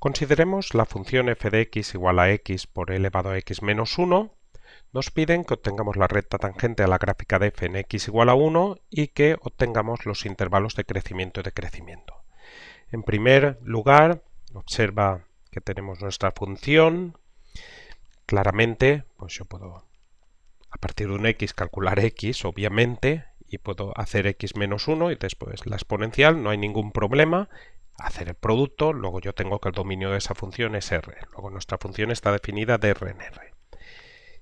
Consideremos la función f de x igual a x por e elevado a x menos 1. Nos piden que obtengamos la recta tangente a la gráfica de f en x igual a 1 y que obtengamos los intervalos de crecimiento y decrecimiento. En primer lugar, observa que tenemos nuestra función. Claramente, pues yo puedo, a partir de un x, calcular x, obviamente, y puedo hacer x menos 1 y después la exponencial, no hay ningún problema. Hacer el producto, luego yo tengo que el dominio de esa función es r. Luego nuestra función está definida de r en r.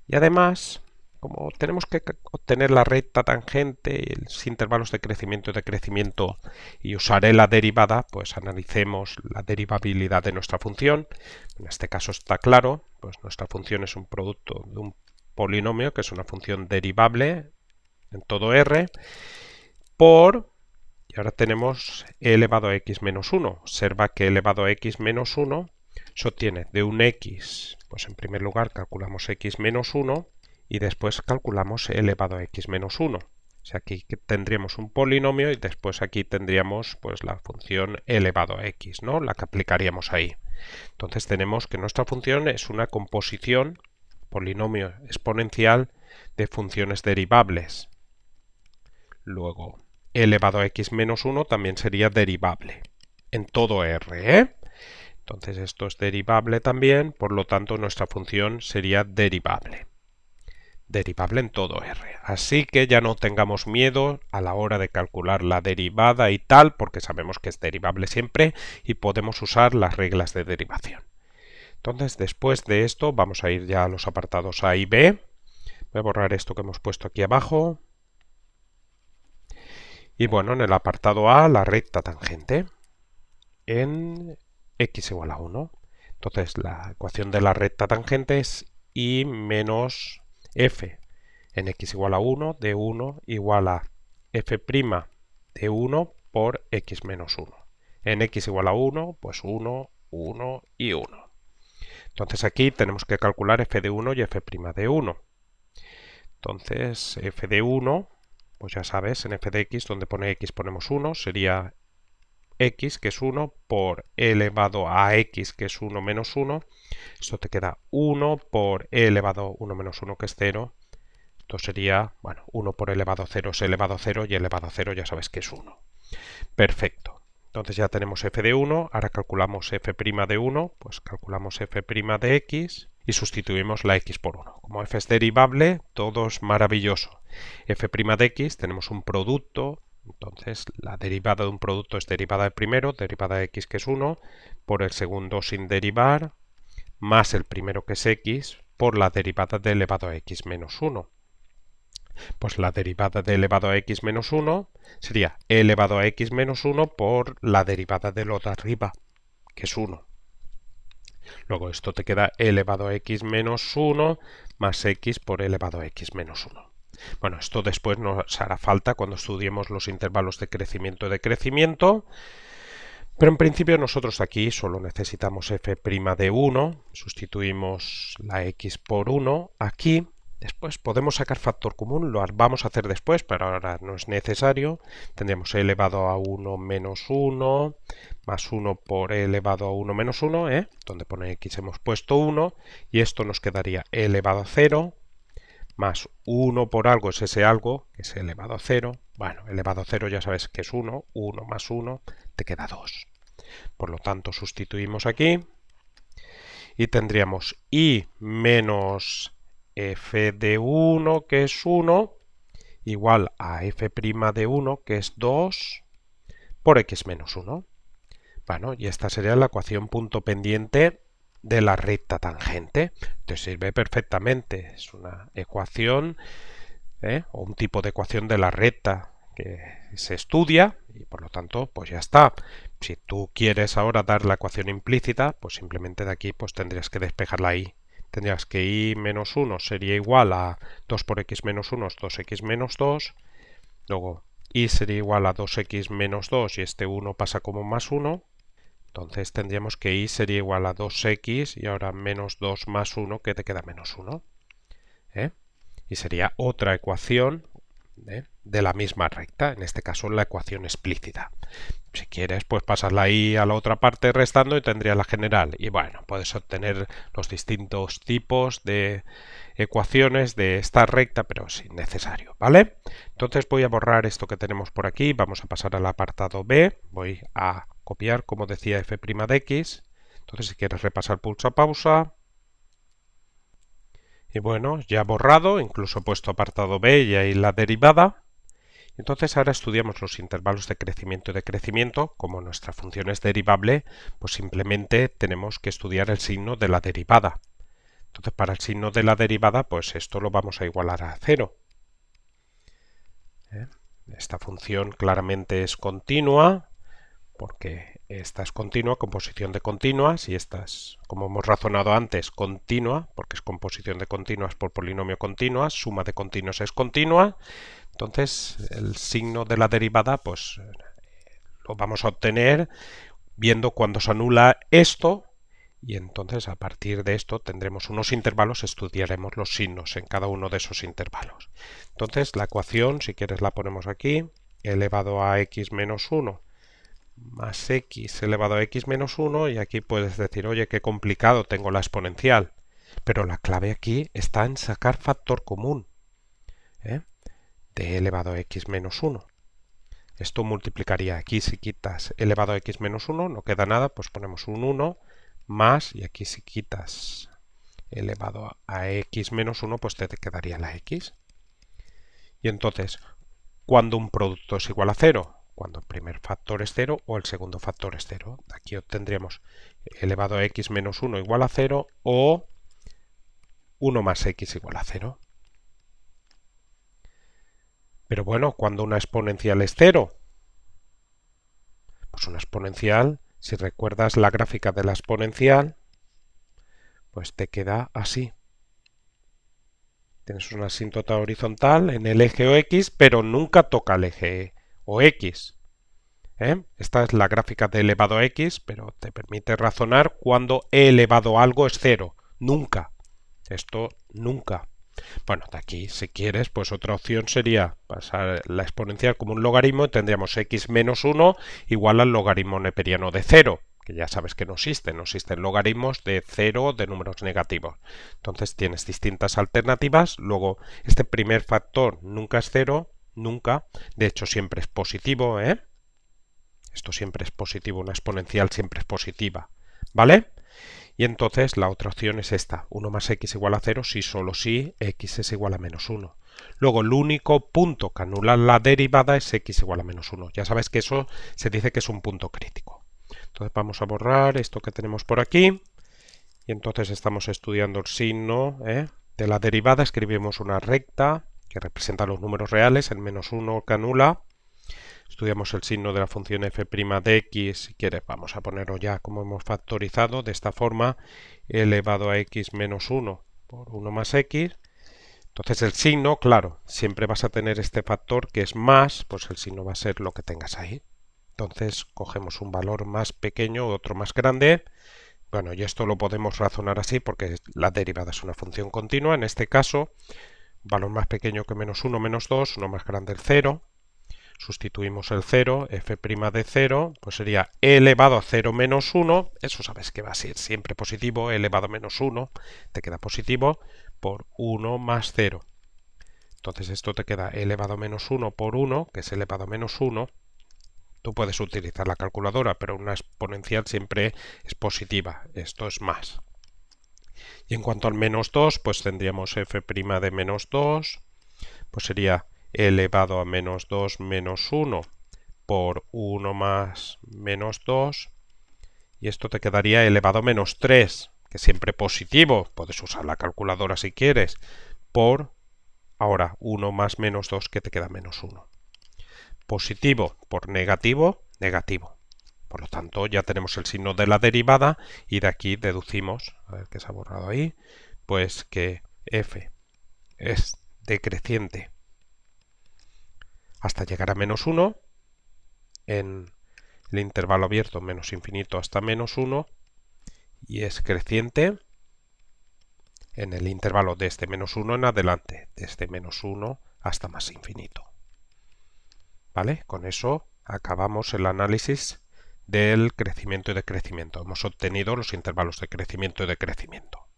Y además, como tenemos que obtener la recta tangente y los intervalos de crecimiento y decrecimiento y usaré la derivada, pues analicemos la derivabilidad de nuestra función. En este caso está claro, pues nuestra función es un producto de un polinomio, que es una función derivable en todo r, por... Y ahora tenemos e elevado a x menos 1. Observa que e elevado a x menos 1 se obtiene de un x. Pues en primer lugar calculamos x menos 1 y después calculamos e elevado a x menos 1. O sea, aquí tendríamos un polinomio y después aquí tendríamos pues la función e elevado a x, ¿no? La que aplicaríamos ahí. Entonces tenemos que nuestra función es una composición, polinomio exponencial, de funciones derivables. Luego, e elevado a x menos 1 también sería derivable en todo r, ¿eh? Entonces esto es derivable también, por lo tanto nuestra función sería derivable. Derivable en todo r. Así que ya no tengamos miedo a la hora de calcular la derivada y tal, porque sabemos que es derivable siempre y podemos usar las reglas de derivación. Entonces después de esto vamos a ir ya a los apartados A y B. Voy a borrar esto que hemos puesto aquí abajo. Y bueno, en el apartado A, la recta tangente en x igual a 1. Entonces, la ecuación de la recta tangente es y menos f en x igual a 1 de 1 igual a f' de 1 por x menos 1. En x igual a 1, pues 1, 1 y 1. Entonces aquí tenemos que calcular f de 1 y f' de 1. Entonces, f de 1... pues ya sabes, en f de x, donde pone x ponemos 1, sería x, que es 1, por e elevado a x, que es 1 menos 1. Esto te queda 1 por e elevado a 1 menos 1, que es 0. Esto sería, bueno, 1 por e elevado a 0 es e elevado a 0, y e elevado a 0 ya sabes que es 1. Perfecto. Entonces ya tenemos f de 1, ahora calculamos f' de 1, pues calculamos f' de x y sustituimos la x por 1. Como f es derivable, todo es maravilloso. f' de x tenemos un producto, entonces la derivada de un producto es derivada del primero, derivada de x que es 1, por el segundo sin derivar, más el primero que es x, por la derivada de elevado a x menos 1. Pues la derivada de elevado a x menos 1 sería e elevado a x menos 1 por la derivada de lo de arriba, que es 1. Luego esto te queda e elevado a x menos 1 más x por e elevado a x menos 1. Bueno, esto después nos hará falta cuando estudiemos los intervalos de crecimiento y decrecimiento, pero en principio nosotros aquí solo necesitamos f' de 1, sustituimos la x por 1 aquí. Después podemos sacar factor común, lo vamos a hacer después, pero ahora no es necesario. Tendríamos e elevado a 1 menos 1, más 1 por e elevado a 1 menos 1, donde pone x hemos puesto 1, y esto nos quedaría e elevado a 0, más 1 por algo es ese algo, que es e elevado a 0. Bueno, e elevado a 0 ya sabes que es 1, 1 más 1, te queda 2. Por lo tanto, sustituimos aquí, y tendríamos y menos f de 1, que es 1, igual a f' de 1, que es 2, por x menos 1. Bueno, y esta sería la ecuación punto pendiente de la recta tangente. Te sirve perfectamente. Es una ecuación, o un tipo de ecuación de la recta que se estudia y por lo tanto pues ya está. Si tú quieres ahora dar la ecuación implícita, pues simplemente de aquí pues tendrías que despejarla ahí. Tendrías que y menos 1 sería igual a 2 por x menos 1 es 2x menos 2. Luego y sería igual a 2x menos 2 y este 1 pasa como más 1. Entonces tendríamos que y sería igual a 2x y ahora menos 2 más 1, que te queda menos 1. Y sería otra ecuación de la misma recta, en este caso la ecuación explícita. Si quieres, pues pasas la i a la otra parte restando y tendrías la general. Y bueno, puedes obtener los distintos tipos de ecuaciones de esta recta, pero sin necesario, ¿vale? Entonces voy a borrar esto que tenemos por aquí, vamos a pasar al apartado B, voy a copiar, como decía, f' de x. Entonces, si quieres repasar, pulsa pausa. Y bueno, ya borrado, incluso he puesto apartado B y ahí la derivada. Entonces ahora estudiamos los intervalos de crecimiento y decrecimiento. Como nuestra función es derivable, pues simplemente tenemos que estudiar el signo de la derivada. Entonces para el signo de la derivada, pues esto lo vamos a igualar a 0. Esta función claramente es continua, porque esta es continua, composición de continuas, y esta es, como hemos razonado antes, continua, porque es composición de continuas por polinomio continuas, suma de continuos es continua. Entonces el signo de la derivada pues lo vamos a obtener viendo cuando se anula esto, y entonces a partir de esto tendremos unos intervalos, estudiaremos los signos en cada uno de esos intervalos. Entonces la ecuación, si quieres la ponemos aquí, elevado a x menos 1 más x elevado a x menos 1, y aquí puedes decir, oye, qué complicado, tengo la exponencial. Pero la clave aquí está en sacar factor común de elevado a x menos 1. Esto multiplicaría aquí, si quitas elevado a x menos 1, no queda nada, pues ponemos un 1 más, y aquí si quitas elevado a x menos 1, pues te quedaría la x. Y entonces, ¿cuándo un producto es igual a 0? Cuando el primer factor es 0 o el segundo factor es 0. Aquí obtendríamos elevado a x menos 1 igual a 0 o 1 más x igual a 0. Pero bueno, cuando una exponencial es 0, pues una exponencial, si recuerdas la gráfica de la exponencial, pues te queda así. Tienes una asíntota horizontal en el eje o x, pero nunca toca el eje o x. Esta es la gráfica de elevado a x, pero te permite razonar cuando e elevado a algo es 0. Nunca. Esto nunca. Bueno, de aquí, si quieres, pues otra opción sería pasar la exponencial como un logaritmo y tendríamos x menos 1 igual al logaritmo neperiano de 0, que ya sabes que no existen logaritmos de 0 de números negativos. Entonces tienes distintas alternativas, luego este primer factor nunca es 0, nunca, de hecho siempre es positivo, Esto siempre es positivo, una exponencial siempre es positiva, ¿vale? Y entonces la otra opción es esta, 1 más x igual a 0 si solo si x es igual a menos 1. Luego el único punto que anula la derivada es x igual a menos 1. Ya sabes que eso se dice que es un punto crítico. Entonces vamos a borrar esto que tenemos por aquí. Y entonces estamos estudiando el signo de la derivada. Escribimos una recta que representa los números reales, el menos 1 que anula. Estudiamos el signo de la función f' de x, si quieres vamos a ponerlo ya como hemos factorizado, de esta forma, elevado a x menos 1 por 1 más x. Entonces el signo, claro, siempre vas a tener este factor que es más, pues el signo va a ser lo que tengas ahí. Entonces cogemos un valor más pequeño, otro más grande. Bueno, y esto lo podemos razonar así porque la derivada es una función continua. En este caso, valor más pequeño que menos 1, menos 2, uno más grande el 0. Sustituimos el 0, f' de 0, pues sería e elevado a 0 menos 1, eso sabes que va a ser siempre positivo, e elevado a menos 1, te queda positivo, por 1 más 0. Entonces esto te queda e elevado a menos 1 por 1, que es elevado a menos 1. Tú puedes utilizar la calculadora, pero una exponencial siempre es positiva, esto es más. Y en cuanto al menos 2, pues tendríamos f' de menos 2, pues sería elevado a menos 2 menos 1 por 1 más menos 2, y esto te quedaría elevado a menos 3, que siempre positivo, puedes usar la calculadora si quieres, por, ahora, 1 más menos 2, que te queda menos 1. Positivo por negativo, negativo. Por lo tanto, ya tenemos el signo de la derivada y de aquí deducimos, a ver qué se ha borrado ahí, pues que f es decreciente hasta llegar a menos 1, en el intervalo abierto menos infinito hasta menos 1, y es creciente en el intervalo desde menos 1 en adelante, desde menos 1 hasta más infinito. ¿Vale? Con eso acabamos el análisis del crecimiento y decrecimiento. Hemos obtenido los intervalos de crecimiento y decrecimiento.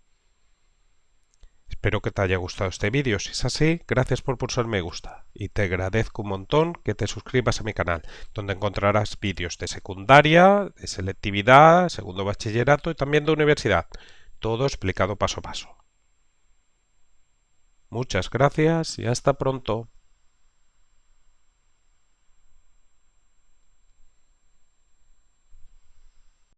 Espero que te haya gustado este vídeo. Si es así, gracias por pulsar me gusta. Y te agradezco un montón que te suscribas a mi canal, donde encontrarás vídeos de secundaria, de selectividad, segundo bachillerato y también de universidad. Todo explicado paso a paso. Muchas gracias y hasta pronto.